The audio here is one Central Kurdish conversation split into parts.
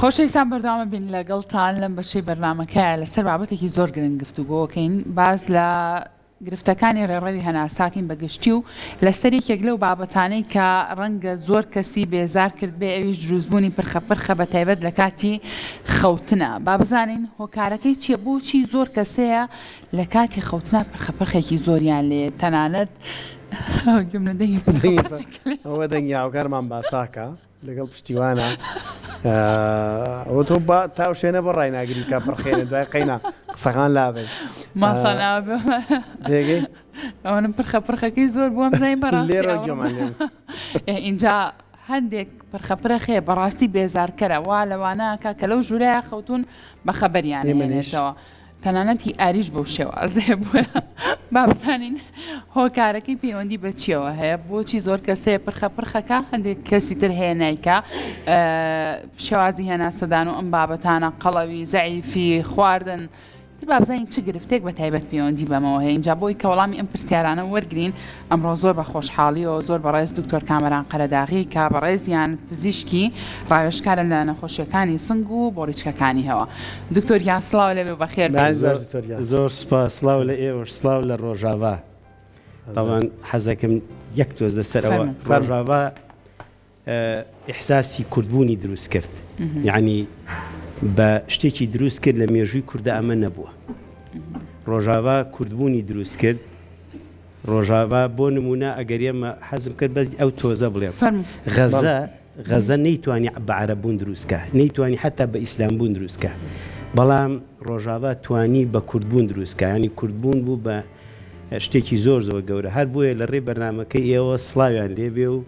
خۆشەویستان بەردەوامە بین لەگەڵتان لەم بەشەی بەرنامەکەیە لەسەر بابەتێکی زۆر گرنگ گفتوگۆکەین باز لە گرفتەکانی ڕێڕەوی هەناساکین بەگشتی و لەسەر یەکێک لەو بابەتانەی کە ڕەنگە زۆر کەسی بێزار کرد بێ ئەویش دروستبوونی پرخەپرخە بە تایبەت لە کاتی خەوتنە. با بزانین هۆکارەکەی چییە بۆچی زۆر کەسەیە لە کاتی خەوتنە پرخەپرخێکی زۆریان لێ تەنانەت ئەوە دەنگی هاوکارمان باساکە لەگەڵ پشتیوانە ئەوە تۆ تاو شوێنە بە ڕای ناگری کا پڕخێنە دوای قەینا قسەکان لابێ دێگەی ئەوەنم پرخەپرخەکەی زۆر بووم زای بەڕاستی لێرە جۆمان لێ اینجا هەندێک پرخەپرخێ بەڕاستی بێزارکەرە وا لەوانە کە لەو ژوورەیە خەوتون بە خەبەریان هێنێتەوە تەنانەتی ئاریش بەو شێوازێ بووە. با بزانین هۆکارەکەی پەیوەندی بە چیەوە هەیە بۆچی زۆر کەسەیە پرخەپرخەکە هەندێک کەسی تر هەیە نایکە شێوازی هێناسەدان و ئەم بابەتانە قەڵەوی زەعیفی خواردن با بزانین چ گرفتێک بە تایبەت پەیوەندی بەمەوە هەیە. اینجا بۆی کە وەڵامی ئەم پرسیارانە وەرگرین ئەمڕۆ زۆر بە خۆشحاڵیەوە زۆر بەڕێز دکتۆر کامەران قەرەداغی کە بەڕێزیان پزیشکی ڕاوێژکارە لە نەخۆشیەکانی سنگ و بۆریچکەکانی هەوە. دکتۆریان سڵاو لەبێ بەخێر زۆر سپاس سڵاو لە ئێوە سڵاو لە ڕۆژاوا تاوان حەزەکەم یەک تۆزە سەرەوە ڕۆژاوا ئیحساسی کوردبوونی دروست کرد یعنی بە شتێکی دروست کرد لە مێژووی کووردە ئەمە نەبووە. ڕۆژاوا کوردبوونی دروست کرد ڕۆژاوا بۆ نمونە ئەگەر ئێمە حەزم کرد بەس ئەو تۆزە بڵێ غەزە نەیتوانی بە عەرەببوون دروستکە نەیتوانی حتا بە ئیسلامبوون دروستکە بەڵام ڕۆژاوا توانی بە کوردبوون دروستکە ینی کوردبوون بوو بە شتێکی زۆر زۆر گەورە هەر بۆیە لە ڕێ بەرنامەکەی ئێوە سڵاویان لێبێ و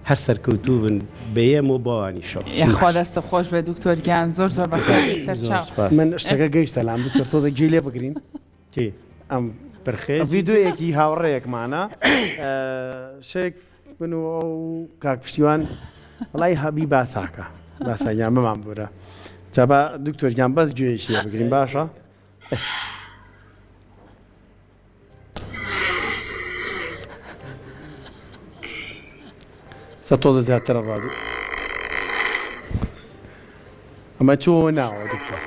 هەر سەرکەوتوو بن بەیەم و بەوانی شەو یاخوا دەستە خۆش بێ دکتۆرگیان زۆر زۆر بەخێر سەرچاو من شتەکە گەیشتە لام دکتۆر تۆزە گوێی لێ بگرین ئەم بەخێر ڤیدۆیەکی هاوڕێیەکمانە شێک بن و ئەو کاک پشتیوان وڵای هەبی باساکە باساگیان بمان بورە جابا دکتۆرگیان بەس گوێیشیە بگرین باشە تۆزە زیاترە ڕادی ئەمە چۆ ناوە دکتۆر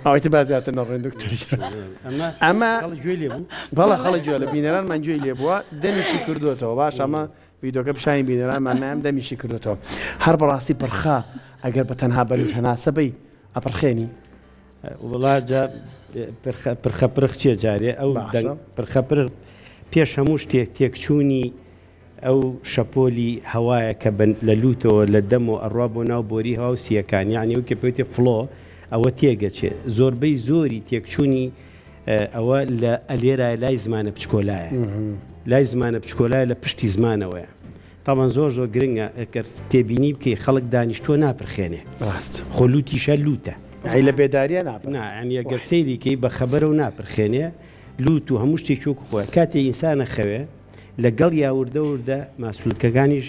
ئەوەیتە با زیاتر نەڕێن دکتۆر ئەمە گوێ لێ بوو بەڵە خەڵک گوێ لە بینەرانمان گوێی لێ بووە دەمیشی کردوێتەوە باش ئەمە ڤیدۆکە پیشانی بینەرانمان نام دەمیشی کردوێتەوە هەر بەڕاستی پرخا ئەگەر بە تەنها بەلوت هەناسەبەی ئەپڕخێنی وڵاجا پرخەپرخ چیە جارێ ئەو پرخەپرخ پێش هەموو شتێک تێکچوونی ئەو شەپۆلی هەوایە کە لە لوتەوە لە دەم و ئەڕوا بۆ ناو بۆری هاو سیەکان یعنی ئەو کە پێوتێ فڵۆ ئەوە تێگەچێ زۆربەی زۆری تێکچوونی ئەوە لە ئەلێرای لای زمانە پچکۆلایە لای زمانە پچکۆلایە لە پشتی زمانەوەیە تاوان زۆر زۆر گرنگە ئەگەر تێبینی بکەی خەڵک دانیشتووە ناپرخێنێ خۆ لوتیشە لوتە لە بێداریە نانی ئەگەر سەیریکەی بە خەبەرە و ناپرخێنێ لوت و هەموو شتێک چۆک خۆە کاتێ ئینسانە خەوێ لەگەڵ یاوردە ماسوولکەکانیش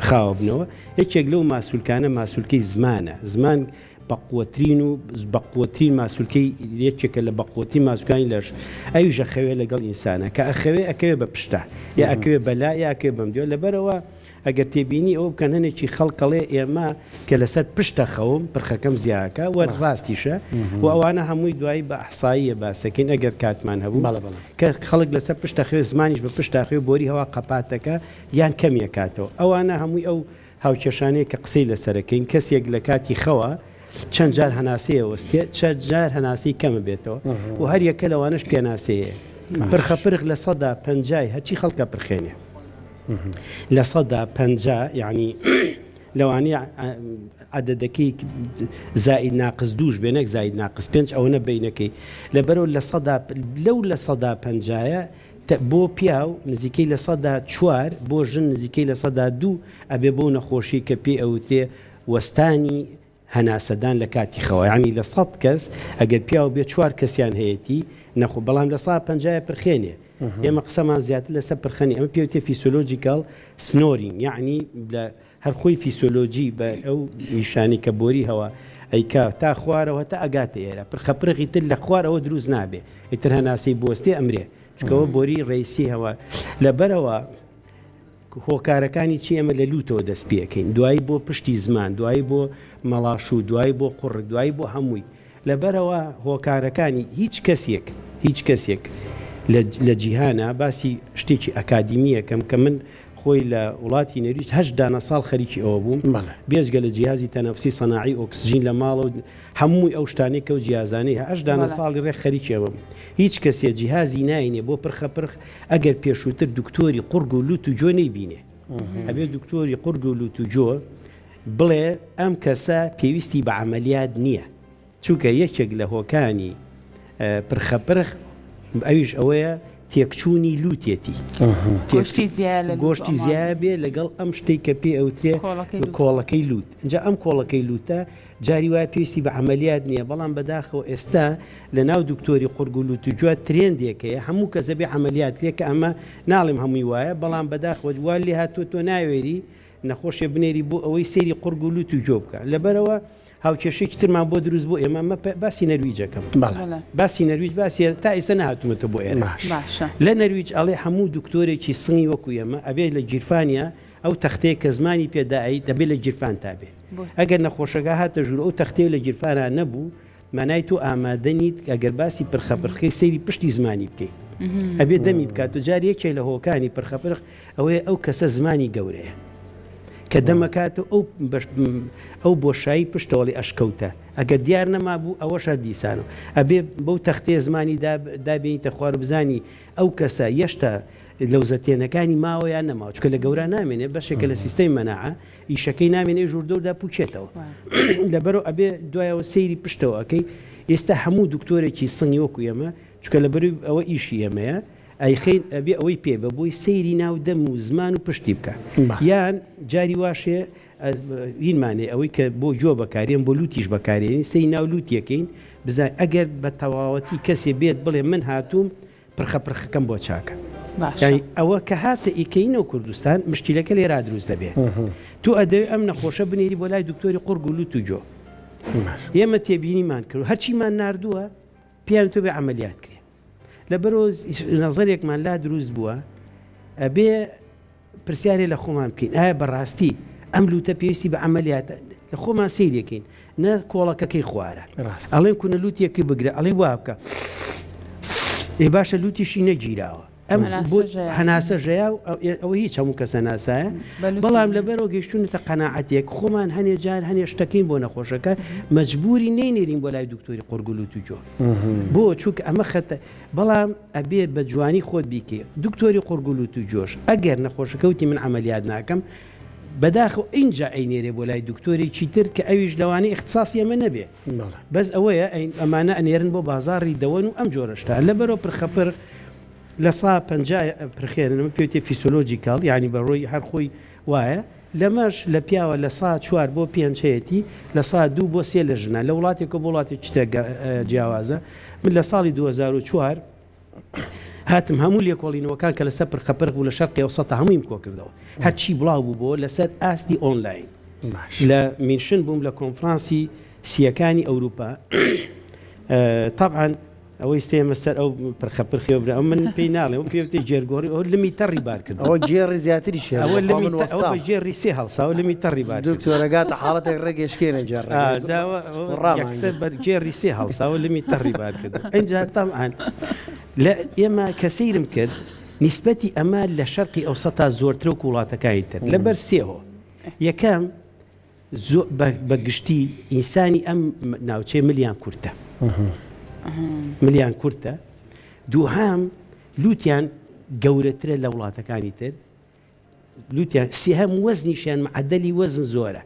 خاوە بنەوە یەکێک لەو ماسوولکانە ماسوولکەی زمانە زمان بەقوترین و بەقوترین ماسوولکەی یەکێکە لە بەقوترین ماسوولکانی لەش ئەویژە خەوێ لەگەڵ ئینسانە کە ئەخەوێ ئەکەوێ بە پشتە یا ئەکەوێ بەلا یا ئەکەوێ بەم دیوە لەبەرەوە ئەگەر تێبینی ئەو بکەن هەنێکی خەڵکەڵێ ئێمە کە لەسەر پشتە خەوم پرخەکەم زیاکە وەرڕاستیشە و ئەوانە هەمووی دوایی بە ئەحساییە باسەکەین ئەگەر کاتمان هەبوو کە خەڵک لەسەر پشتە خێ زمانیش بە پشتە خێ بۆری هەوا قەپاتەکە یان کەمیەکاتەوە ئەوانە هەمووی ئەو هاوکێشانەیە کە قسەی لەسەرەکەین کەسێک لە کاتی خەوە چەند جار هەناسەیە وەستێ چەند جار هەناسی کەمە بێتەوە و هەر یەکە لەوانش پێناسەیە پرخەپرخ لە 150 هەرچی خەڵکە پرخێنێ لە 150 یعنی لەوانەیە عەدەدەکەی زائید ناقص دووش بێنێک زائید ناقص 5 ئەوەنە بینەکەی لەبەرەوە لەو لە 150 بۆ پیاو نزیکەی لە 104 بۆ ژن نزیکەی لە 102 ئەبێ بۆ نەخۆشی کە پێ ئەوترێ وەستانی هەناسەدان لە کاتی خەوە یعنی لە 100 کەس ئەگەر پیاو بێ 4 کەسیان هەیەی نەخۆ بەڵام لە 150 پرخێنێ ئێمە قسەمان زیاتر لەسەر پرخەنی ئەمە پێوتێ فیسیۆلۆجیکال سنۆرینگ یعنی لە هەر خۆی فیسیۆلۆجی بە ئەو نیشانی کە بۆری هەوە ئەیکا تا خوارەوە تا ئەگاتە ئێرە پرخەپرخی تر لە خوارەوە دروست نابێ ئیتر هەناسی بۆستێ ئەمرێ چکەوە بۆری ڕیسی هەوە لەبەرەوە هۆکارەکانی چی ئەمە لە لوتەوە دەست پێەکەین دوایی بۆ پشتی زمان دوایی بۆ مەڵاش و دوایی بۆ قوڕ دوایی بۆ هەمووی لەبەرەوە هۆکارەکانی هیچ کەسێک لە جیهانە باسی شتێکی ئەکادیمیەکەم کە من خۆی لە وڵاتی نەرویج 8 ساڵ خەریکی ئەوە بووم بێژگە لە جیهازی تەنەفسی سەناعی ئۆکسجین لە ماڵە و هەمووی ئەو شتانەی کە و جیازانەی 8 ساڵی ڕێک خەریکی ئەوە بووم هیچ کەسێ جیهازی ناینێ بۆ پرخە ئەگەر پێشووتر دکتۆری قورگ و لوت و جۆ نەیبینێ ئەبێ دکتۆری قورگ و لوت و جۆ بڵێ ئەم کەسە پێویستی بە عەمەلیات نییە چونکە یەکێک لە هۆکانی پرخەپرخ ئەویش ئەوەیە تێکچوونی لوتێتی گۆشتی زیای بێ لەگەڵ ئەم شتێک کە پێ ئەوترێ کۆڵەکەی لوت اینجا ئەم کۆڵەکەی لوتە جاری وایە پێویستی بە عەمەلیات نییە بەڵام بەداخەوە ئێستا لە ناو دکتۆری قورگ و لوت و جۆ ترێندێکەیە هەموو کەسە بێ عەمەلیات کرێ کە ئەمە ناڵێم هەمووی وایە بەڵام بەداخەوە وا لێ هاتووە تۆ ناوێری نەخۆشیە بنێری بۆ ئەوەی سەیری قورگ و لوت و جۆ بکە لەبەرەوە هاوکێشێکی ترمان بۆ دروست بۆ ئێمە باسی نەرویجەکەم باسی نەرویج باسی تا ئێستا نهاتومەتە بۆ ئێرە لە نەرویج ئەڵێ هەموو دکتۆرێکی سنگی وەکو ئێمە ئەبێ لە گیرفانیا ئەو تەختەیە کە زمانی پێدایی دەبێت لە گیرفان تابێ ئەگەر نەخۆشەکە هاتە ژوور ئەو تەختەیە لە گیرفانە نەبوو مانای تۆ ئامادەنیت ئەگەر باسی پرخەپرخەی سەیری پشتی زمانی بکەیت ئەبێ دەمی بکات و جار یەکێک لە هۆکانی پرخەپرخ ئەوەیە ئەو کەسە زمانی گەورەیە کە دەمەکاتە ئەو بۆشایی پشتەوەڵی ئەشکەوتە ئەگە دیار نەما بوو ئەوەشە دیسانەوە ئەبێ بەو تەختەیە زمانی دابێنیتە خوار بزانی ئەو کەسە یەشتا لەوزەتێنەکانی ماوەیان نەماوە چکە لە گەورە نامێنێ بەشێکە لە سیستەی مەناعە ئیشەکەی نامێنێ ژووردەوردا پوچێتەوە لەبەرەوە ئەبێ دوایەوە سەیری پشتەوە ئەەکەی ئێستا هەموو دکتۆرێکی سنگی وەکو ئێمە چکە لەبەر ئەوە ئیشی ئێمەیە ئەیخین ئەبێ ئەوەی پێ بە بۆی سەیری ناو دەم و زمان و پشتی بکە یان جاری واشێ وینمانێ ئەوەی کە بۆ جۆ بەکارێن بۆ لوتیش بەکارێنی سی ناو لوتیەکەین بزای ئەگەر بە تەواوەتی کەسێ بێت بڵێ من هاتووم پرخەکەم بۆ چاکە ئەوە کە هاتە ئیکەینەوە کوردستان مشکلەکە لێرا دروست دەبێت تو ئەدەوێت ئەم نەخۆشە بنێری بۆ لای دکتۆری قورگ و لوت و جۆ ئێمە تێبینیمان کرد هەرچیمان نردووە پیان تۆ بێ عەمەلیات کرێ لەبەرەوە نەزەرێکمان لا دروست بووە ئەبێ پرسیارێ لە خۆمان بکەین ئایا بەڕاستی ئەم لوتە پێویستی بە عەمەلیاتە لە خۆمان سەیرەکەین نە کۆڵەکەکەی خوارە ئەڵێن کونە لوتیەکەی بگرە ئەڵێ وا بکە ئێ باشە لوتیشی نەگیراوە ئەم هەناسە ژەیە ئەوە هیچ هەموو کەسە ناسایە بەڵام لەبەرەوە گەیشتونەتە قەناعەتێک خۆمان هەنێ جار هەنێ شتەکەین بۆ نەخۆشەکە مەجبوری نەینێرین بۆ لای دکتۆری قورگ و لوت و جۆ بۆ چووکە ئەمە خەتە بەڵام ئەبێ بە جوانی خۆت بیکێ دکتۆری قورگ و لوت و جۆش ئەگەر نەخۆشەکەوتی من عەمەلیات ناکەم بەداخەوە اینجا ئەینێرێ بۆ لای دکتۆرێکی تر کە ئەویش لەوانەی اختصاسی ئەمە نەبێ بەس ئەوەیە ئەمانە ئەنێرن بۆ بازاڕی دەوەن و ئەم جۆرەشتا لەبەرەوە پرخەپرخ لە 150 پرخێنەوە پێوتێ فیسۆلۆجیکاڵ یعنی بەڕۆی هەر خۆی وایە لەمەش لە پیاوە لە 4 بۆ 5 لە 2 بۆ 3 لە ژنە لە وڵاتێکە بۆ وڵاتی جیاوازە من لە ساڵی 2004 هاتم هەموو لێکۆڵینەوەکان کە لەسەر پرخەپرخ بوو لە شەرقی ئەوسەتە هەموویم کۆ کردەوە هەرچی بڵاو بوو بۆ لەسەر ئاستی ئۆنلاین لە مینشن بووم لە کۆنفرانسی سیەکانی ئەوروپا طبعاً ئەوەی ستێمە سەر ئەو پرخەپرخێ برا ئەو من پێی ناڵێ ئەو پێوتێ جێرگۆڕی ئەو لەمی تەڕی بار کرد ئەوە جێڕی زیاتری شێ ئەوە بە جێڕی 3 هەڵساوە لەمی تەڕی بار دکتۆرەگاتە حاڵەتێک ڕێگەشکێنە جێڕەکسەر بەر جێڕی 3 هەڵساوە لەمی تەڕی بار کرد ئەینجا تەمعان لە ئێمە کە سەیرم کرد نیسبەتی ئەمە لە شەرقی ئەوسەتا زۆرترە و وڵاتەکانی تر لەبەر سێەوە یەکەم بەگشتی ئینسانی ئەم ناوچەی ملیان کورتە ملیان کورتە دووهام لوتیان گەورەترە لە وڵاتەکانی تر لوتیان سێهەم وەزنیشیان معدەلی وەزن زۆرە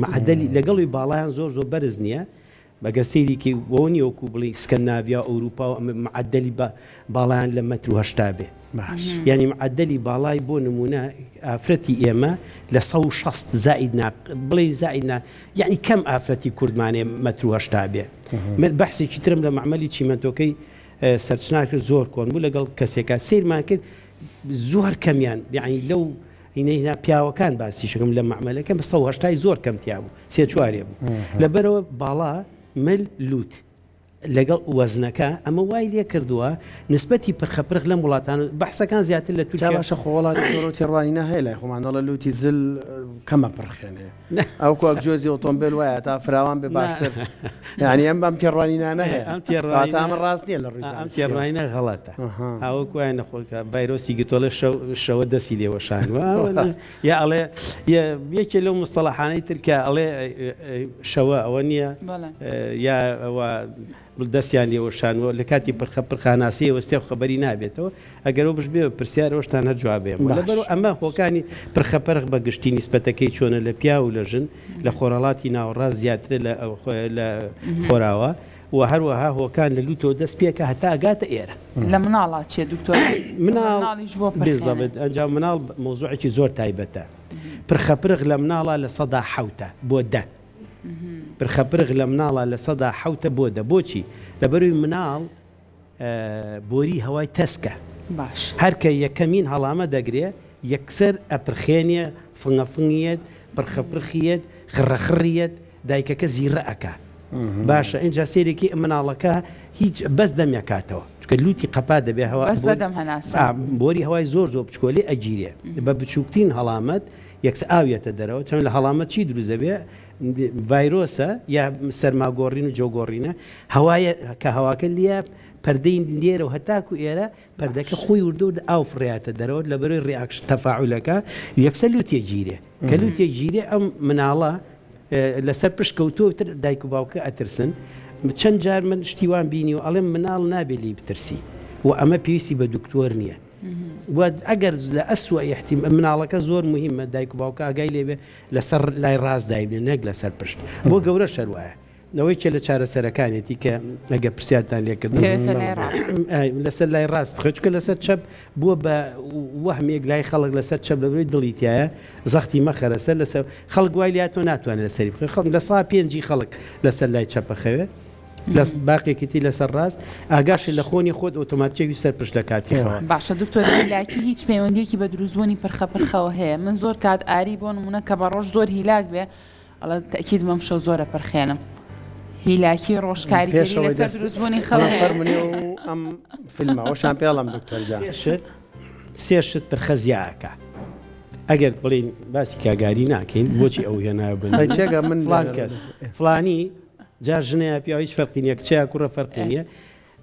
معدەلی لەگەڵی باڵیان زۆر بەرز نییە بەگەر سەیریکی وەنی وەکو بڵی سکەناڤیا ئەوروپا و معدەلی باڵیان لە مەتر و 80 بێ یعنی معدەلی باڵای بۆ نمونە ئافرەتی ئێمە لە 160 زائید بڵێ زائید یعنی کەم ئافرەتی کوردمانێ مەتر و 80 بێ من بەحسێکی ترم لە معمەلی چیمەنتۆکەی سەرچناکرد زۆر کۆن بوو لەگەڵ کەسێکە سیرمان کرد زۆر کەمیان یعنی لەو هینەینا پیاوەکان باسی شەکەم لە معمەلەکە بە 180 زۆر کەمتیا بوو 3-4 بوو لەبەرەوە باڵا مل لوت لەگەڵ وەزنەکە ئەمە وای لێ کردووە نسبەتی پرخەپرخ لە وڵاتان بەحسەکان زیاتر لە تو باشە خۆڵاتی تێڕوانینە هەیە لای خۆمانەڵە لوتی زل کەمە پرخێنێ ئەو کۆک جۆزی ئۆتۆمبیل وایە تا فراوان بێ باشتر یعنی ئەم تێڕوانینانە هەیە ئەم تێڕوانینە ئەمە ڕاست نییە لە ڕووی ئەم تێڕوانینە غەڵەتە ئەوەکوای نەخۆکە ڤایرۆسی گتۆڵە شەوە دەسی لێوەشانوە یا ئەڵێ یەکێ لەو مستەڵەحانەی ترکە ئەڵێ شەوە ئەوە نییە یا ئەوە دەستیان لێوەشانوە لە کاتی پرخاناسی وەستێ خەبەری نابێتەوە ئەگەرەوە بش بێ پرسیارەوەشتان هەر جوابێم لەبەر ئەمە هۆکانی پرخەپەرخ بە گشتی نیسبەتەکەی چۆنە لە پیا و لە ژن لە خۆرەڵاتی ناوەڕاست زیاترە لە خۆراوە و هەروەها هۆکان لە لوتۆ دەست پێکە هەتا ئەگاتە ئێرە لە مناڵات چێ دکتۆر مناڵ ئەنجام مناڵ مۆزوعێکی زۆر تایبەتە پرخەپرخ لە مناڵە لە 100 بۆ 10 پرخەپرخ لە مناڵە لە 100 بۆ 10 بۆچی لەبەروی مناڵ بۆری هەوای تەسکە باش هەرکە یەکەمین هەڵامە دەگرێ یەکسەر ئەپرخێنێ فنگەفنگیت پرخەپرخیت خڕەخڕیت دایکەکە زیرە ئەکا باشە اینجا سێرێکی مناڵەکە هیچ بەس دەمیەکاتەوە چکە لوتی قەپا دەبێ هەوا بۆری هەوای زۆر بچکۆلی ئەگیرێ بە بچووکترین هەڵامەت یەکسە ئاویەتە دەرەوە چەند لە هەڵامەت چی دروست دەبێ ڤایرۆسە یا سەرماگۆڕین و جۆگۆڕینە هەوایە کە هەواکە لە پەردەی لێرە و هەتاکو ئێرە پەردەکە خۆی وردە ئاو فڕاتە دەرەوە لە بەرەوەی ڕێکشن تەفاعولەکە یەکسەر لوتێ گیرێ کە لوتێ گیرێ ئەم مناڵە لەسەر پشکەوتۆتر دایک و باوکە ئەترسن چەند جار من شتیوان بینی و ئەڵێم مناڵ نابێ لی بترسی و ئەمە پێویستی بە دکتۆر نییە ئەگەر لە ئەسوە یحتیم مناڵەکە زۆر مهمە دایک و باوکە ئاگای لێبێ لەسەر لای ڕاست دایبێ نەک لەسەر پشت بۆ گەورە شەروایە نەوەی کە لە چارەسەرەکانێتی کە ئەگە پرسیارتان لێکردن لەسەر لای ڕاست بخەچکە لەسەر چەپ بووە بە وەهمێک لای خەڵک لەسەر چەپ لەبەرەوەی دڵیتایە زەختی مەخەرەسەر لەسەر خەڵک وای لاتۆ ناتوانێت لەسەری بخێ خەڵک لە سا پێنجی خەڵک لەسەر لای چەپەخەوێ باقیێکیتی لەسەر ڕاست ئاگاشی لە خۆنی خۆت ئۆتۆماتیەوی سەر پشت لە کاتیەوە باشە دکتۆر لاکی هیچ پەیوەندیەکی بە دروستبوونی پرخەپرخەوە هەیە من زۆر کات ئاری بۆ نمونە کە بە ڕۆژ زۆر هیلاک بێ ئەڵە تەکید مەم شەو زۆرە پرخێنم هیلاکی ڕۆژکاریگەری لەسەر دروستبوونی خەڵک فەرمونی و ئەم فیلمەوەشان پێڵم دکتۆر جان سێ شت پرخەزیاکە ئەگەر بڵین باسی کاگاری ناکەین بۆچی ئەو هێنایە بنێگە من فلان کەس فلانی جار ژنەیە پیا هیچ فەرقینە کچەیە کوڕە فەرقینیە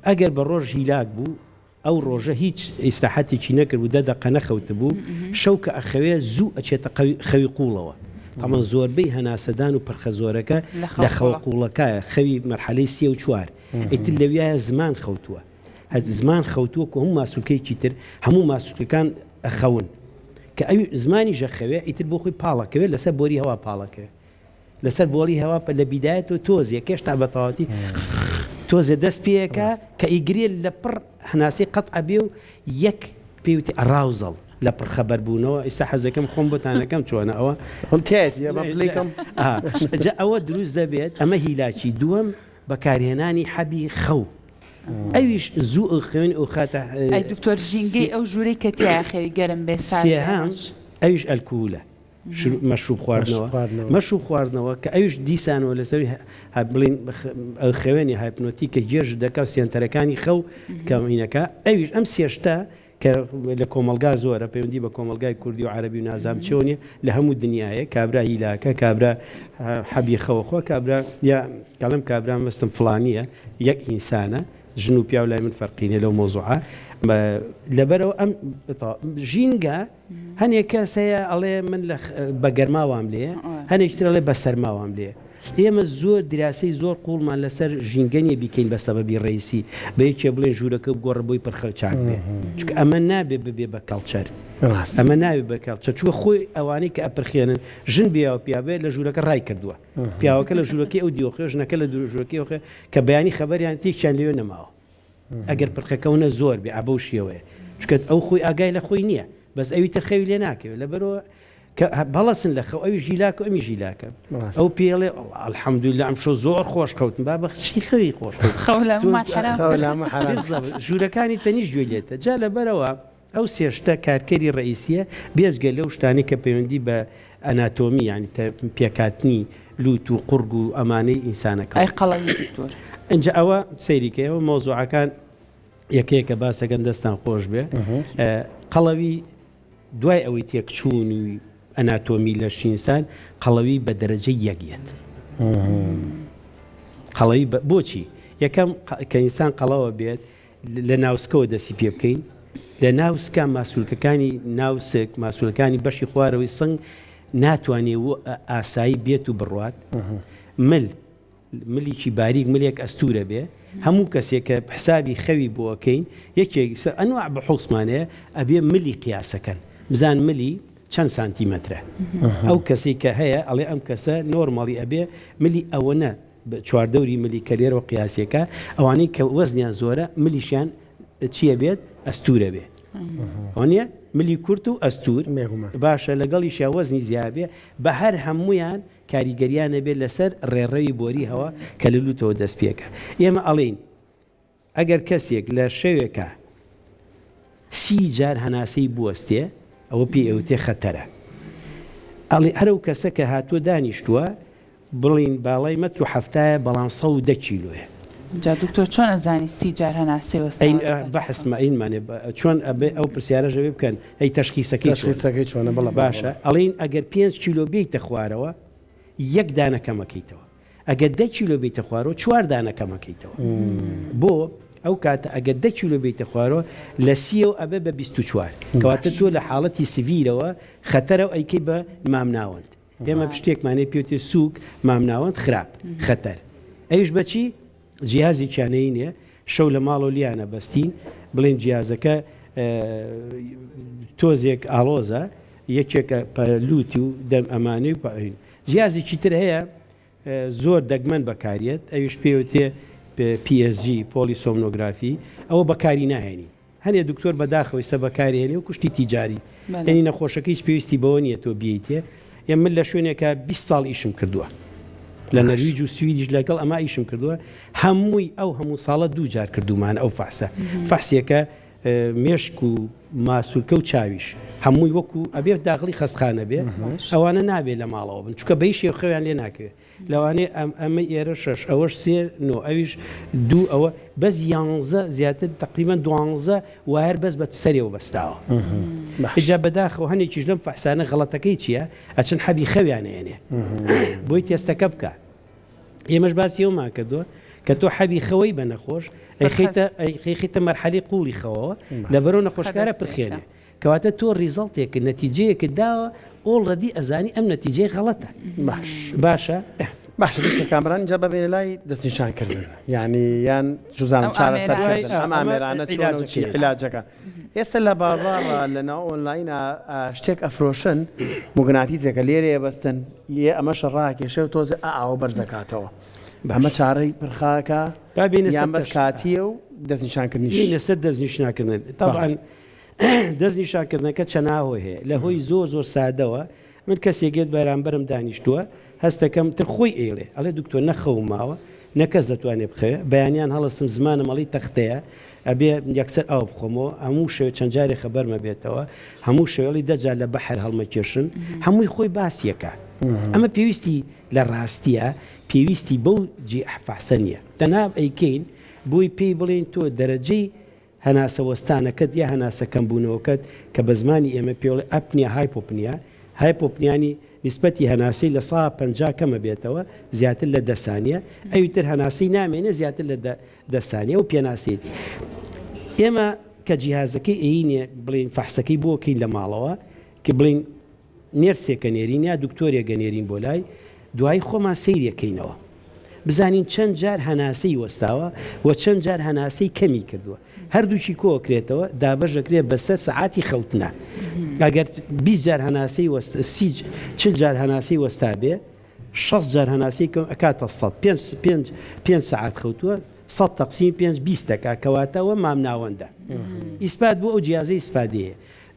ئەگەر بە ڕۆژ هیلاک بوو ئەو ڕۆژە هیچ ئیستاحەتێکی نەکرد و دەدەقە نەخەوت بوو شەو کە ئەخەوێ زوو ئەچێتە خەوی قوڵەوە تەمە زۆربەی هەناسەدان و پرخە زۆرەکە لە خەوە قوڵەکەیە خەوی مەرحەلەی 3 و 4 ئیتر لەویایە زمان خەوتووە زمان خەوتووە کە هەموو ماسوولکەیەکی تر هەموو ماسوولەکان ئەخەون کە ئەوی زمانی ژەخەوێ ئیتر بۆ خۆی پاڵەکەوێت لەسەر بۆری هەوا پاڵەکەوێت لەسەر بۆڵی هەوا لە بیدایەت و تۆزیە کێشتا بەتەواتی تۆزێ دەست پێەکە کە ئیگرێ لە پڕ هەناسی قەت ئەبێ و یەک پێوتی ئەراوزەڵ لە پڕ خەبەر بوونەوە ئێستا حەزەکەم خۆم بۆتانەکەم چۆنە ئەوە ئەوە دروست دەبێت ئەمە هیلاکی دووەم بەکارهێنانی حەبی خەو ئەویش زوو خوێن و خاتە دکتۆر ژینگەی ئەو ژوورەی کە تیا خەوی گەرم بێ سێهام ئەویش ئەلکولە مەشروب خواردنەوە کە ئەوش دیسانەوە لەسەری بڵین خوێنی هایپنۆتی کە گێژ دەکە و سێنتەرەکانی خەو کەمینەکە ئەویش ئەم سێشتا کە لە کۆمەلگا زۆرە پەیوەندی بە کۆمەلگای کوردی و عەرەبی و نازام چۆنیە لە هەموو دنیاە کابرا هیلاکە کابرا حەبی خەوەخۆ کابرا یا کەڵم کابرا مەستم فڵانیە یەک ئینسانە ژن و پیا و لای من فەرقینە لەو مۆزوعە لەبەرەوە ئەم ژینگە هەنێک کەس هەیە ئەڵێ من بە گەرماوام لێ هەنێکتر ئەڵێ بە سەرماوام لێ ئێمە زۆر دراسی زۆر قوڵمان لەسەر ژینگەنیە بیکەین بە سەبەبی ڕێیسی بە یەکێ بڵێن ژوورەکە گۆڕ بۆی پرخەلچاک بێ چونکە ئەمە نابێ ببێ بە کەڵچەر ئەمە ناوێت بە کەڵچەر چووە خۆی ئەوانەی کە ئەپرخێنن ژن بیاوە پیاوێت لە ژوورەکە ڕای کردووە پیاوەکە لە ژوورەکەی ئەو دیۆخێ ژنەکە لە ژوورەکەی ئەوخێ کە بەیانی خەبەریان تێکیان لێوێ نەماوە ئەگەر پرخەکەونە زۆر بێ ئابە و شێوەیە چکە ئەو خۆی ئاگای لە خۆی نییە بەس ئەوی ترخەوی لێ ناکەوێت لەبەرەوە کە بەڵەسن لە خەو ئەوی ژیلاکە و ئەمی ژیلاکە ئەو پێڵێ ئەلحەمدوللا ئەم شۆ زۆر خۆش خەوتن با بەخشی خەوی خۆش ژوورەکانی تەنیش گوێ لێتە جا لەبەرەوە ئەو سێشتە کارکەری ڕئیسیە بێزگە لەو شتانی کە پەیوەندی بە ئەناتۆمی یعنی پێکاتنی لوت و قورگ و ئەمانەی ئینسانەکە اینجا ئەوە سەیریکەوە مۆزوعەکان یەکەیەکە باسەکەن دەستان خۆش بێ قەڵەوی دوای ئەوەی تێکچوون و ئەناتۆمی لە شینسان قەڵەوی بە دەرەجەی یەکیەت قەڵەوی بۆچی یەکەم کە ئینسان قەڵەوە بێت لە ناوسکەوە دەسی پێ بکەین لە ناوسکە ماسوولکەکانی ناوسک ماسوولەکانی بەشی خوارەوەی سنگ ناتوانێت ئاسایی بێت و بڕوات ملیکی باریک ملێک ئەستورە بێ هەموو کەسێک کە حسابی خەوی بۆکەین یەکێک ئەنواع بە حوسمانەیە ئەبێ ملی قیاسەکەن بزان ملی چەند سانتیمەترە ئەو کەسی کە هەیە ئەڵێ ئەم کەسە نۆرماڵی ئەبێ ملی ئەوەنە چواردەوری ملی کەلێرەوە قیاسێکە ئەوانەی کە وەزنیان زۆرە ملیشیان چییە بێت ئەستورە بێ ئەوە ملی کورت و ئەستور باشە لەگەڵی شیاوەزنی زیابێ بە هەر هەمویان کاریگەریانە بێت لەسەر ڕێڕەوی بۆری هەوە کە لە لوتەوە دەست پێکە ئێمە ئەڵین ئەگەر کەسێک لە شەوێکە 30 جار هەناسەی بوەستێ ئەوە پێ ئەوتێ خەتەرە ئەڵێ هەرو کەسە کە هاتووە دانیشتووە بڵین باڵای مەتر و هەفتایە بەڵام 110 کیلۆیە جا دکتۆر چۆن ئەزانی 30 جار هەناسەی وەستا بەحسمە ئینمانێ چۆن ئەو پرسیارەژە بێ بکەن ئەی تەشخیسەکەی چۆنە بڵە باشە ئەڵین ئەگەر 5 کیلۆ بیتە خوارەوە یەک دانەکەمەکەیتەوە ئەگەر 10 کیلۆ بیتە خوارەوە 4 دانەکەمەکەیتەوە بۆ ئەو کاتە ئەگەر 10 کیلۆ بیتە خوارەوە لە 30 ئەبێ بە 24 کەواتە تۆ لە حاڵەتی سڤیرەوە خەتەرە و ئەیکەی بە مامناوەند ئێمە پشتێکمانێ پێوتێ سووک مامناوەند خراپ خەتەر ئەویش بەچی جیازی کیانەی نییە شەو لە ماڵ و لیانە بەستین بڵین جیازەکە تۆزێک ئاڵۆزە یەکێکە لوتی و دەم ئەمانەی و جیازێکی تر هەیە زۆر دەگمەن بەکارێت ئەویش پێوتێ PSG پۆلیسۆمنۆگرافی ئەوە بەکاری ناهێنی هەنێ دکتۆر بەداخەوەی سە بەکارهێنی و کوشتی تیجاری ئەنی نەخۆشەکەیش پێویستی بەوە نیە تۆ بیتێ ئێ من لە شوێنێکە 20 ساڵ ئیشم کردووە لە نەرویج و سویدیش لەگەڵ ئەمە ئیشم کردووە هەمووی ئەو هەموو ساڵە 2 جار کردومان ئەو فەحسە فەحسێکە مێشک و ماسوولکە و چاویش هەمووی وەکو ئەبێ داخلی خەستخانە بێ ئەوانە نابێت لە ماڵەوە بن چکە بەیشی خەویان لێ ناکەوێت لەوانێ ئەمە ئێرە 6 ئەوەش 3 ئەویش 2 ئەوە بەس 11 زیاتر تقریبان 12 و هەر بەس بە سەرێەوە بەستاوە ئجا بەداخەوە هەنێکیش لەم فەحسانە غەڵەتەکەی چییە ئەچەند حەبی خەویانێنێ بۆی تێستەکە بکە ئێمەش باسی ئەومان کردووە کە تۆ حەبی خەوەی بە نەخۆش خیتە مەرحەلی قوڵی خەوەوە لەبەرەوە نەخۆشکارە پرخێنێ کەواتە تۆ ریزڵتێک نەتیجەیەکە داوە ئۆڵڕەدی ئەزانی ئەم نەتیجەی غەڵەتە باشە باشە کامران جا ببێنە لای دەستنیشانکردن یعنی یان جوزانم چارەسەرکردن ئەم ئامێرانە علاجەکە ئێستا لە بازاڕە لەناو ئۆنلاینە شتێک ئەفرۆشن موگناتیزێکە لێرەیە بەستن ئەمەشە ڕاکێشە و تۆزە ئاوە بەرزەکاتەوە ئەمە چارەی پرخاکە یان بەس کاتیە و دەستنیشانکردنی لەسەر دەستنیشانکردن طبعاً دەستنیشانکردنەکە چەناوە هەیە لە هۆی زۆر سادەوە من کەسێکێت بەرامبەرم دانیشتووە هەستەکەم تر خۆی ئێڵێ ئەڵێ دکتۆر نەخەوماوە نەکەس دەتوانێت بخەوێ بەیانیان هەڵەسم زمانە مەڵی تەختەیە ئەبێ یەکسەر ئاو بخۆمەوە هەموو شێو چەند جارێ خەبەرمە بێتەوە هەموو شێوەڵی دەجار لە بەحر هەڵمەکێشن هەمووی خۆی باسیەکە ئەمە پێویستی لە ڕاستیە پێویستی بەو فەحسە نییە تەناب ئەیکەین بۆی پێی بڵێن تۆ دەرەجەی هەناسە وەستانەکەت یا هەناسە کەمبوونەوەکەت کە بە زمانی ئێمە پێڵێ ئەپنیا هایپۆپنیانی نسبەتی هەناسی لە 150 کەمە بێتەوە زیاتر لە 10 سانیە ئەویتر هەناسی نامێنێ زیاتر لە 10 سانیە و پێناسێتی ئێمە کە جیهازەکەی ئەینێ بڵین فەحسەکەی بۆکەین لە ماڵەوە کە بڵین نێرسێکە نێرین یا دکتۆرێکە نێرین بۆ لای دوای خۆمان سەیرەکەینەوە بزانین چەند جار هەناسەی وەستاوە و چەند جار هەناسەی کەمی کردووە هەردووکی کۆکرێتەوە دابەژەکرێت بەسەر سەعاتی خەوتنە ئەگەر 20 جار هەناسەی 40 جار هەناسەی وەستا بێ 6 جار هەناسەی کەم ئەکاتە 5 سەعات خەوتووە 100 تەقسیم 5 20 دەکا کەواتەوە مامناوەندە ئیسپات بۆ ئەو جیازەی ئیسفادەیە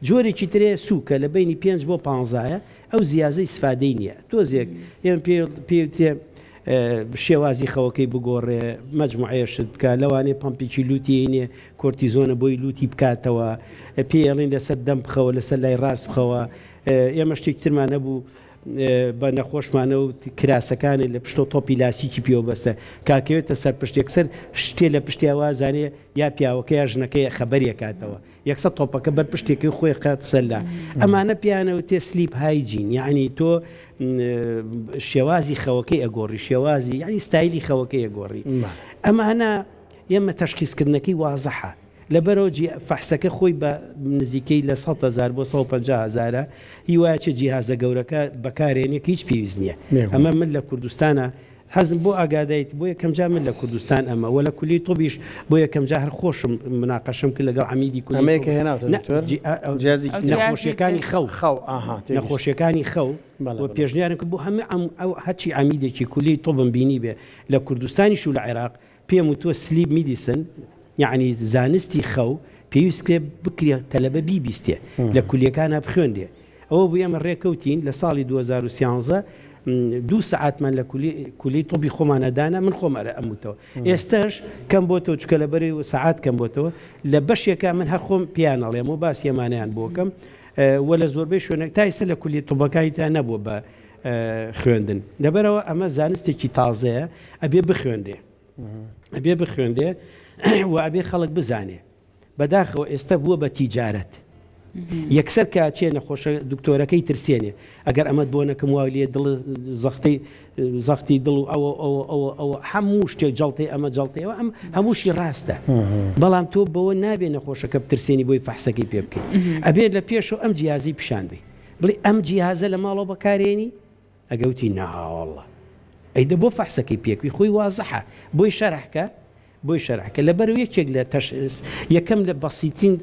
جۆرێکی ترێ سووکە لە بینی 5 بۆ 15 ئەو زیازەی ئیسفادەی نییە تۆزێک ئێمە پێوتێ شێوازی خەوەکەی بگۆڕێ مەجموعەیەشت بکە لەوانێ پمپێکی لوتیێنێ کۆرتیزۆنە بۆی لوتی بکاتەوە پێڵین لەسەر دەم بخەوە لەسەر لای ڕاست بخەوە ئێمە شتێکترمان نەبوو بە نەخۆشمانە و کراسەکانی لە پشتۆ تۆپی لاسیکی پێوە بەستە کاکەوێتە سەر پشتێکسەر شتێ لە پشتیاوا زانێ یا پیاوەکە یا ژنەکەی خەبەریە کاتەوە یەکسە تۆپەکە بەر پشتێکی خۆی قات سەرلا ئەمانە پیانەوە تێ سلیپ هایجین یعنی تۆ شێوازی خەوەکەی ئەگۆڕی شێوازی یعنی ستایلی خەوەکەی ئەگۆڕی ئەمانە ئێمە تەشخیصکردنەکەی وازەحە لەبەرەوە فەحسەکە خۆی بە نزیکەی لە 100,000 بۆ 150,000 هیوایە جیهازە گەورەکە بەکارێنێک هیچ پێویست نییە ئەمە من لە کوردستانە حەزم بۆ ئاگادایت بۆ یەکەم جا من لە کوردستان ئەمە وە لە کولی تۆبیش بۆ یەکەم جا هەر خۆشم مناقەشم کرد لەگەڵ عەمیدی ئەمەیەکە نەخۆشیەکانی نەخۆشیەکانی خەو و پێشنیارن کرد بۆ هەموو ئەو هەرچی عەمیدێکی کولی تۆبم بینی بێ لە کوردستانیش و لە عێراق پێم وتوە سلیب میدیسن یعنی زانستی خەو پێویست کرێ بکرێ تەلەبە بیبیستێ لە کولیەکانە بخوێندێ ئەوە بۆ ئێمە ڕێکەوتین لە ساڵی 2013 2 سعاتمان لە کولی تۆبی خۆمانەدانا من خۆمەرە ئەموتەوە ئێستاش کەم بۆتەوە چکە لەبەری و سعات کەم بۆتەوە لە بەشێکە من هەر خۆم پیانەڵێم و باسی ئەمانیان بۆکەم وە لە زۆربەی شوێنێک تا ئێستا لە کولی تۆبەکانی تا نەبووە بە خوێندن لەبەرەوە ئەمە زانستێکی تازەیە ئەبێ بخوێندێ و ئەبێ خەڵک بزانێ بەداخەوە ئێستا بووە بە تیجارەت یەکسەر کاچێ نەخۆشە دکتۆرەکەی ترسێنێ ئەگەر ئەمەد بۆ نەکەم وا لێ دڵ زەختی دڵ و ئەوە هەموو شتێک جەڵتەی ئەمە جەڵتەیەوە ئەم هەمووشی ڕاستە بەڵام تۆ بەوە نابێ نەخۆشەکە بترسێنی بۆی فەحسەکەی پێ بکەیت ئەبێت لە پێشەوە ئەم جیازی پیشان بێ بڵێ ئەم جیهازە لە ماڵەوە بەکارێنی ئەگەوتی ناوەڵڵە ئەیدە بۆ فەحسەکەی پێکوی خۆی وازەحە بۆی شەرحکە لەبەر یەکێک لە یەکەم لە بەسیتین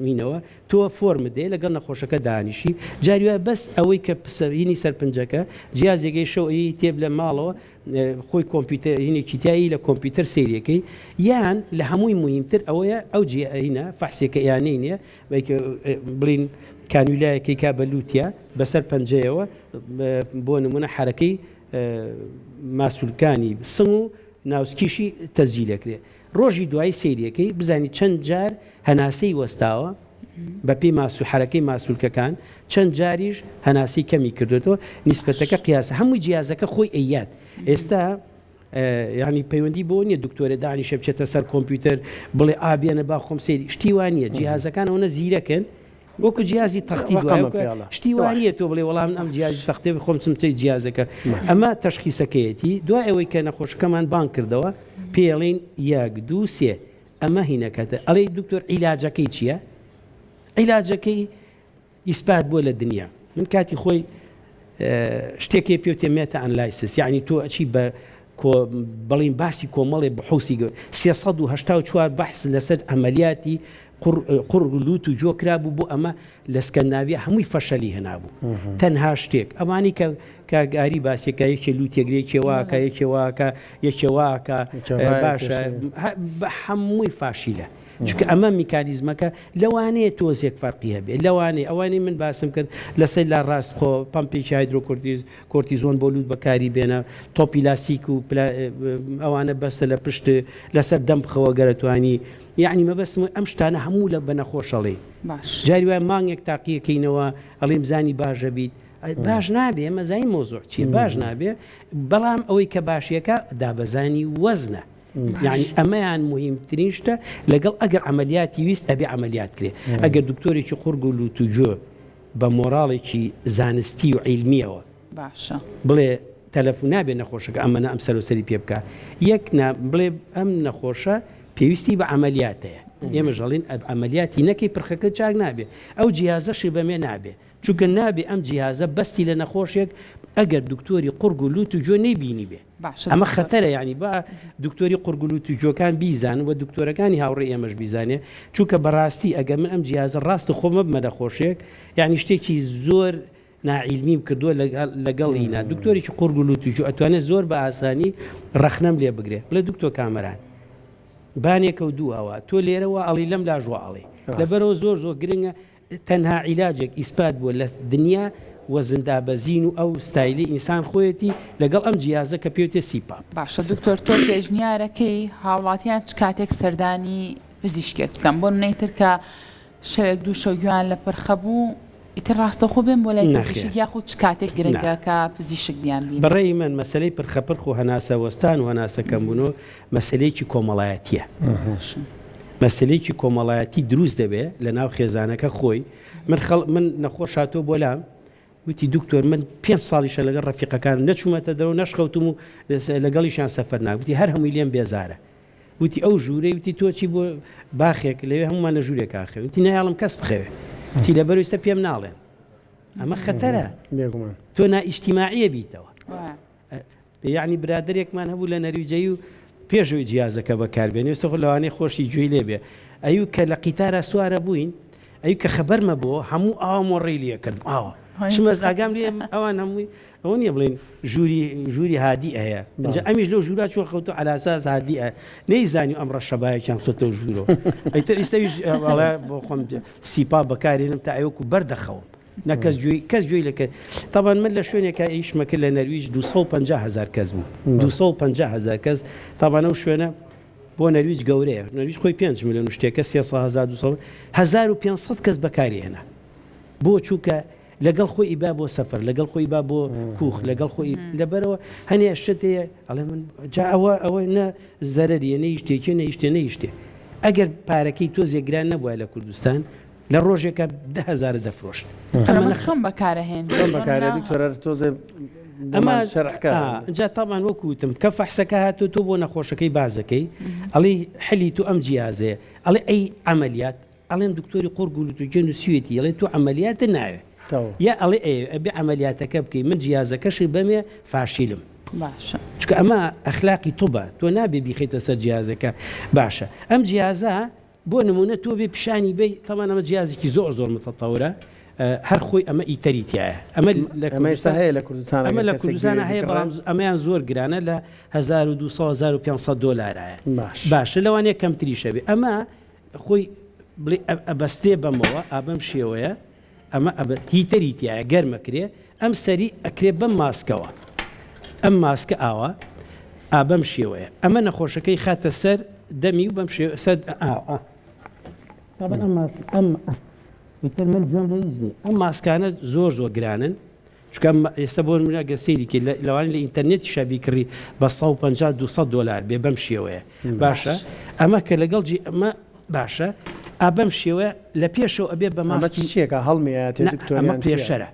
مینەوە تۆ فۆرمە دێ لەگەڵ نەخۆشەکە دانیشی جاریوە بەس ئەوەی کە پسەرینی سەرپنجەکە جیازێگەی شەو ئەی تێب لە ماڵەوە خۆی کۆمپیوتەر هینێکی تایی لە کۆمپیوتەر سریەکەی یان لە هەمووی مهمتر ئەوەیە ئەو جیهینە فەحسێکە یانەی نییە بڵین کانویلایەکەی کا بەلووتە بەسەر پەنجەیەوە بۆ نمونە حرەکەی ماسوولکانی سم و ناوسکیشی تەزیلەکرێ ڕۆژی دوای سریەکەی بزانی چەند جار هەناسەی وەستاوە بە پێی حرەکەی ماسوولکەکان چەند جاریش هەناسی کەمی کردوێتەوە نیسبەتەکە قیاسە هەمووی جیازەکە خۆی ئەیات ئێستا ینی پەیوەندی بۆ نییە دکتۆرە دانیشە بچێتە سەر کۆمپیوتەر بڵێ ئابیێنە با خۆم سێری شتی وانە جیهازەکان ئەوە زیرەکەن وەکو جیازی تەختی شتی وانە تۆ بڵێ وەڵام ئەم جیازی تەختی خۆم چمچەی جیازەکە ئەمە تەشخیسەکەیەتی دوای ئەوەی کە نەخۆشەکەمان بان کردەوە پێڵین 1 2 3 ئەمە هینەکەتە ئەڵێ دکتۆر عیلاجەکەی چییە؟ عیلاجەکەی ئیسپات بووە لە دنیا من کاتی خۆی شتێکی پێوتێ مێتە ئەنلایسس یعنی تۆ ئەچی بە بەڵین باسی کۆمەڵێ بەحوسی 384 بەحث لەسەر ئەمەلیاتی قڕلووت و جۆکرا بوو بۆ ئەمە لە سکەندناویە هەمووی فەشەلی هەنابوو تەنها شتێک ئەمانی کە کاگاری باسیەکە یەکێ لووتێگرێ کێواکە یەکێواکە باشە هەمووی فاشیلە چونکە ئەمە میکانیزمەکە لەوانەیە تۆزێک فەرقی هەبێ لەوانەیە ئەوانەی من باسم کرد لەسەر لا ڕاست خۆ پەمپێکی هایدرۆکۆرتیزۆن بۆ لووت بەکاری بێنە تۆپی لاسیک و ئەوانە بەستە لە پشت لەسەر دەم بخەوە گەرەتوانی یعنی مەبەستم ئەم شتانە هەموو لە بەنەخۆشەڵێ جاری وای مانگێک تاقیەکەینەوە ئەڵێم زانی باشە بیت باش نابێ ئەمە زای مۆزوع چیە باش نابێ بەڵام ئەوەی کە باشیەکە دابەزانی وەزنە یعنی ئەمەیان مهمترین شتە لەگەڵ ئەگەر عملیاتی ویست ئەبێ عملیات کرێ ئەگەر دکتۆرێکی قورگ و لووتوجۆ بە مۆراڵێکی زانستی و عیلمیەوە باشە بڵێ تەلەفۆن نابێ نەخۆشەکە ئەمەە ئەم سەرۆسەری پێ بکە یەک بڵێ ئەم نەخۆشە پێویستی بە عملیاتەیە ئێمە ژەڵین ئەمەلیاتی نەکەی پرخەکە چاک نابێ ئەو جیهازەشی بەمێ نابێ چونکە نابێ ئەم جیهازە بەستی لە نەخۆشێک ئەگەر دکتۆری قورگ و لووتوجۆ نەیبینی بێ ئەمە خەتەرە یعنی بە دکتۆری قورگ و لووتوجۆکان بیزان و دکتۆرەکانی هاوڕێ ئێمەش بیزانێ چونکە بەڕاستی ئەگەر من ئەم جیهازە ڕاست خۆمە بمە نەخۆشێک یعنی شتێکی زۆر ناعیلمیم کردووە لەگەڵینا دکتۆرێکی قورگ و لووتوجۆ ئەتوانێت زۆر بە ئاسانی ڕەخنەم لێ بگرێ بڵێ دکتۆر کامەران بانێکە و دووەوە تۆ لێرەوە ئەڵی لەم لاژوە ئەڵێ لەبەرەوە زۆر گرنگە تەنها عیلاجێک ئیسپات بووە لە دنیا وەزندابەزین و ئەو ستایلی ئینسان خۆیەتی لەگەڵ ئەم جیازە کە پێوتێ سیپاپ باشە دکتۆر تۆ پێشنیارەکەی هاوڵاتیان چ کاتێک سەردانی پزیشکێت بکەم بۆ نەیتر کە شەوێک دوو شەو گویان لە پرخە بوو ئیتر ڕاستەخۆ بێن بۆ لای پزیشک یاخود چ کاتێک گرنگە کە پزیشک بیان بین. بەڕێی من مەسلەی پرخەپرخ و هەناسە وەستان و هەناسەکەمبوونەوە مەسلەیەکی کۆمەڵایەتیە. مەسلەیەکی کۆمەڵایەتی دروست دەبێت لە ناو خێزانەکە خۆی. من نەخۆش هاتۆ بۆ لام وتی دکتۆر من 5 ساڵیشە لەگەڵ ڕەفیقەکان نەچوومەتە دەرەوە نەشخەوتم و لەگەڵیشیان سەفەر ناوتی هەر هەمووی لێم بێزارە. وتی ئەو ژوورەی وتی تۆچی بۆ باخێک لەوێ هەمومان لە ژوورێک ئاخێ وتی نایڵم کەس بخەوێ تی لە بەرویستە پێم ناڵێن ئەمە خەتەرە تۆ نائیجتیماعیە بیتەوە. یعنی برادێکمان هەبوو لە نەرویجەی و پێشەوەی جیازەکە بەکاربێنێ وێستە لەوانەیە خۆشی گوێی لێبێ ئەیوو کە لە قیتارە سوارە بووین ئەیوو کە خەبەرمە بۆ هەموو ئاوامۆڕێی لێ کرد ئاوە شمەز ئاگام لێ ئەوان هەمووی ئەوە نییە بڵێن ژووری هادی ئەیە اینجا ئەمیش لەو ژوورا چۆ خەوتو علاساس هادی ئە نەیزانی ئەمڕە شەبایەکیان خۆتەوە ژوورەوە ئەیتر ئێستاویش بۆ خۆم سیپا بەکارێنم تا ئەوەکو بەردەخەوم نەکەس گوێی لەکە تاوان من لە شوێنێکە ئیشمەکە لە نەرویج 250,000 کەس بوو 250,000 کەس تاوانە و شوێنە بۆ نەرویج گەورەیە نەرویج خۆی 5 میلیۆن شتێکە 300,000 کەس بەکارێنە بۆ چووکە لەگەڵ خۆی ئیبا بۆ سەفەر لەگەڵ خۆی با بۆ کوخ لەگەڵ خۆی لەبەرەوە هەنێ شتەیە ئەڵێ من جا ئەوە نە زەرەریە نەیشتێکی نەیشتێ ئەگەر پارەکەی تۆ زێگران نەبووە لە کوردستان لە ڕۆژێکە 10,000 دەفرۆشت ئەمە خەم بەکارەهێن بەکارێ دکتۆر تۆزێ ئەمە جا تامان وەکوتم کە فەحسەکە هاتو تۆ بۆ نەخۆشەکەی بازەکەی ئەڵێ حلی تو ئەم جیازەیە ئەڵێ ئەی عملیات ئەڵێم دکتۆری قۆرگولت و گێن و سوێتی ئەڵێ تۆ عملیاتە ناوێ یا ئەڵێ ئەبێ عملیاتەکە بکەی من جیازەکەشی بەمێ فاشیلم باشە چکە ئەمە ئەخلاقی توبە تۆ نابێ بیخیتە سەر جیازەکە باشە ئەم جیازە بۆ نمونە تۆ بێ پیشانی بی تەمان ئەمە جیازێکی زۆر متەتەورە هەر خۆی ئەمە ئیتەریتیایە ئەمە هەیە لە کوردستان ئەمە لە کوردستانە هەیە بەڵام ئەمەیان زۆر گرانە لە 1200-1500 دۆلارایە باشە لەوانەیە کەمتریشە بێ ئەمە خۆی ئەبەستێ بەمەوە ئابەم شێوەیە ئەمە هیتەریتیایە گەرمەکرێ ئەم سەری ئەکرێ بەم ماسکەوە ئەم ماسکە ئاوە ئابەم شێوەیە ئەمە نەخۆشەکەی خاتە سەر دەمی و بەم سەر ئەم من جۆم لەیزنی ئەم ماسکانە زۆر گرانن چکە ئێستا بۆ مناگە سەیریکە لەوانی لە ئینتەرنێتی شابی کڕی بە 150-200 دلار بێ بەم شێوەیە باشە ئەمە کە لەگەڵجی ئەمە باشە ئابەم شێوە لە پێشەوە ئەبێ بە ماسکیەکە هەڵمیات ئەمە پێشەرە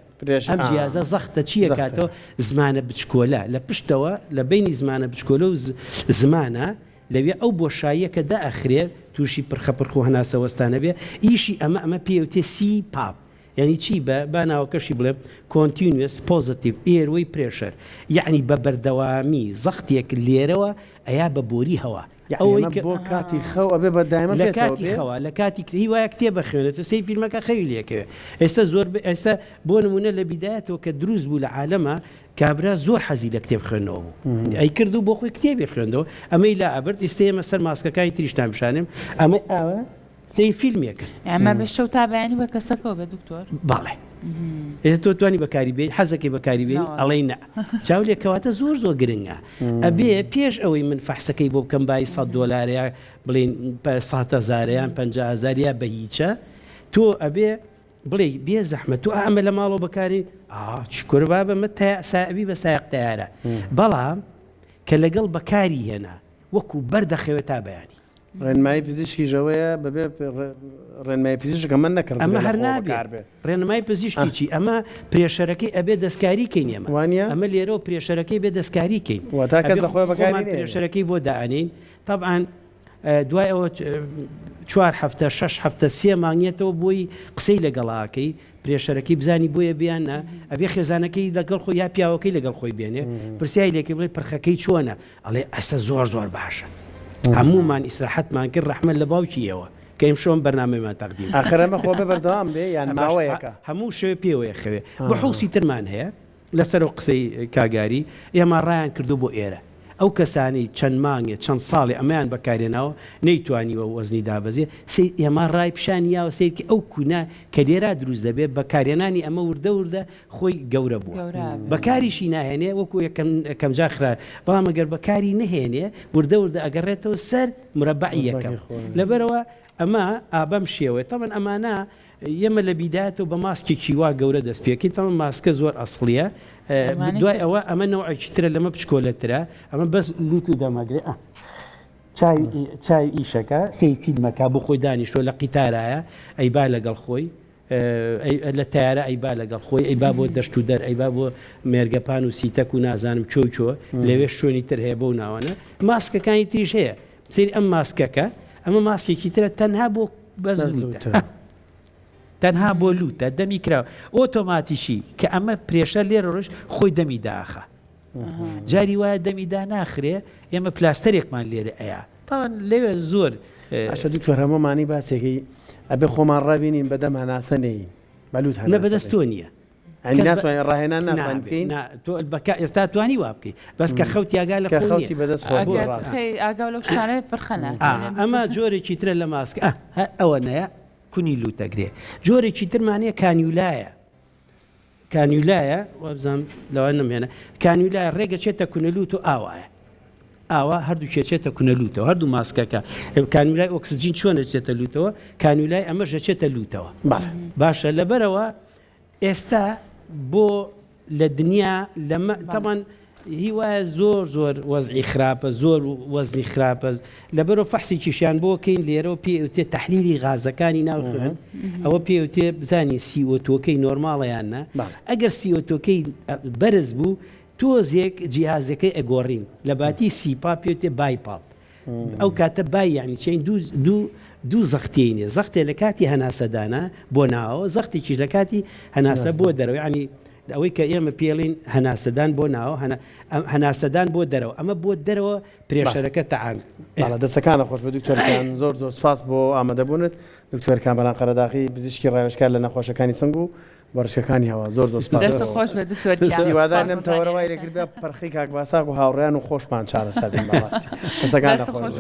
ئەم جیازە زەختە چییە کاتەوە زمانە بچکۆلە لە پشتەوە لە بینی زمانە بچکۆلە و زمانە لەوێ ئەو بۆشاییەکە دائەخرێت تووشی پرخەپرخ و هەناسەوەستانە بێ ئیشی ئەمە پێوتێ سی پاپ یعنی چی بە ناوەکەشی بڵێ کۆنتینوس پۆزتیڤ ئێروەی پرێشەر یعنی بە بەردەوامی زەختێک لێرەوە ئەیا بە بۆری هەوا ئەوەی بۆ کاتی خەو ئەبێ بەدایمە لە کاتی خەوە لە کاتی کتی وایە کتێب بخوێنێت و سی فیلمەکە خەوی لێکەوێ ئێستا زۆر ئێستا بۆ نمونە لە بیدایەتەوە کە دروست بوو لە عالەمە کابرا زۆر حەزی لە کتێب خوێندنەوە بوو ئەی کرد و بۆ خۆی کتێبی خوێندەوە ئەمەی لا ئەبرد ئێستێمە سەر ماسکەکانی تریشتان بشانم ئەمە ئاوە سی فیلمێکرد ئەمە بە شەو تا بەیانی بە کەسەکەەوە بە دکتۆر باڵێ ئێستا تۆ توانی بەکاری بێت حەزەکەی بەکاری بێن ئەڵێ نە چاو لێکەواتە زۆر گرنگە ئەبێ پێش ئەوەی من فەحسەکەی بۆ بکەم بای 100 دلارەیە بڵێن 100,000یان 50,000 بە هیچە تۆ ئەبێ بڵێ بێ زەحمە تو ئەمە لە ماڵەوە بەکاری چکۆر با بەمە سابی بە سایق تیارە بەڵام کە لەگەڵ بەکاری هێنا وەکو بەردەخەوێت تا بەیانی ڕێنمایی پزیشکی ژەوەیە بەبێ ڕێنمای پزیشکە من نەکرد ئەمە هەر نابێت ڕێنمای پزیشکی چی ئەمە پرێشەرەکەی ئەبێ دەستکاری کەین ئێمە وانە ئەمە لێرەوە پرێشەرەکەی بێ دەستکاری کەین تا کەس لەخۆی بەکاری پرێشەرەکەی بۆ داانین طبعاً دوای ئەوە 4 هەفتە 6 هەفتە 3 مانگێتەوە بۆی قسەی لەگەڵاکەی پرێشەرەکەی بزانی بۆیە بیانە ئەبێ خێزانەکەی لەگەڵ خۆی یا پیاوەکەی لەگەڵ خۆی بێنێ پرسیای لێکی بڵێ پرخەکەی چۆنە ئەڵێ ئەسە زۆر باشە هەمومان ئیسراحەتمان کرد ڕەحمەت لە باوکیەوە کە ئەم شۆم بەرنامەیمان تەقدیم ئاخرەمە خۆ بەردەوام بێ یان ماوەیەکە هەموو شوێ پێوەیە خەوێ بەحوسی ترمان هەیە لەسەر قسەی کاگاری ئێمە ڕایان کردو بۆ ئێرە ئەو کەسانی چەند مانگێ چەند ساڵی ئەمەیان بەکارێناوە نەیتوانیوە وەزنی دابەزێ ئێمە ڕای پیشانیاوە سیرکی ئەو کونا کە لێرا دروست دەبێت بەکارێنانی ئەمە وردە خۆی گەورە بووە بەکاریشی ناهێنێ وەکو یەکەم جا خرار بەڵام ئەگەر بەکاری نهێنێ وردە ئەگەڕێتەوە سەر مرەبعی یەکەم لەبەرەوە ئەمە ئابەم شێوەیە تەمەن ئەمانە ئێمە لە بیدایەتەوە بە ماسکێکی وا گەورە دەست پێکەین تەمە ماسکە زۆر ئەسڵیە دوای ئەوە ئەمە نەوعێکی ترە لەمە پچکۆلەترە ئەمە بەس لوتی دەمەگرێ چای ئیشەکە سی فیلمەکە بۆ خۆی دانیشتۆ لە قیتارایە ئەیبا لەگەڵ خۆی لە تیارە ئەیبا لەگەڵ خۆی ئەیبا بۆ دەشت و دەر ئەیبا بۆ مێرگەپان و سیتەک و نازانم چۆ لەوێ شوێنی تر هەیە بۆ ناوانە ماسکەکانی تریش هەیە سری ئەم ماسکەکە ئەمە ماسکێکی ترە تەنها بۆ بەزلوتە تەنها بۆ لوتە دەمی کراوە ئۆتۆماتیشی کە ئەمە پرێشە لێرە ڕۆژ خۆی دەمی داخە جاری وایە دەمیدا ناخرێ ئێمە پلاستەرێکمان لێرە ئەیە تاوان لەوێ زۆر ئاشە دکتۆر هەمومانی باسێکی ئەبێ خۆمان ڕابینین بەدەم هەناسە نەین بەلووت هەنە بەدەست تۆ نییە ناتوانین ڕاهێنان ناتوان بکەین ئێستا توانی وا بکەیت بەس کە خەوتی ئاگا لە خەوتی بەدەست ئاگا لەو شتانە پرخەنە ئەمە جۆرێکی ترە لە ماسک ئەوە نەیە کونی لوتەگرێ جۆرێکی ترمانەیە کانیولایە وابزانام لەوە نمێنە کانیولای ڕێگە چێتە کونەلووت و ئاوایە ئاوا هەردوو چێتە کونەلووتەوە هەردوو ماسکەکە کانیولای ئۆکسسیجین چۆنە چێتە لوتەوە کانیولای ئەمە ژەچێتە لوتەوە باشە لەبەرەوە ئێستا بۆ لە دنیا لەمە تەمان هی وایە زۆر وەزعی خراپە زۆر وەزنی خراپە لەبەرەوە فەحسێکیشیان بۆکەین لێرەوە پێوتێ تەحلیلی غازەکانی ناوخوێن ئەوە پێوتێ بزانی سیۆتۆکەی نۆرماڵەیانە ئەگەر سیۆتۆکەی بەرز بوو تۆزێک جیهازەکەی ئەگۆڕین لە باتی سیپا پێوتێ بایپاپ ئەو کاتە بای یعنی چین دوو زەختێنێ زەختێ لە کاتی هەناسەدانە بۆ ناوە زەختێکی لە کاتی هەناسە بۆ دەرەوە ینی ئەوەی کە ئێمە پێڵین هەناسەدان بۆ ناوە هەناسەدان بۆ دەرەوە ئەمە بۆ دەرەوە پرێشەرەکە تەعاان دەستەکانە خۆش بە دکتۆرەکان زۆر سپاس بۆ ئامادەبوونت دکتۆرەکان بەڵام قەرەداغی پزیشکی ڕایشکار لە نەخۆشەکانی سنگ و بەرشەکانی هەوە زۆر سپاس هیوادار نەم تەوەرەوای لەگربیا پەرخی کاکباساق و هاوڕێیان و خۆشمان چارەسەر بین بەڕاستی دەستەکانە خۆش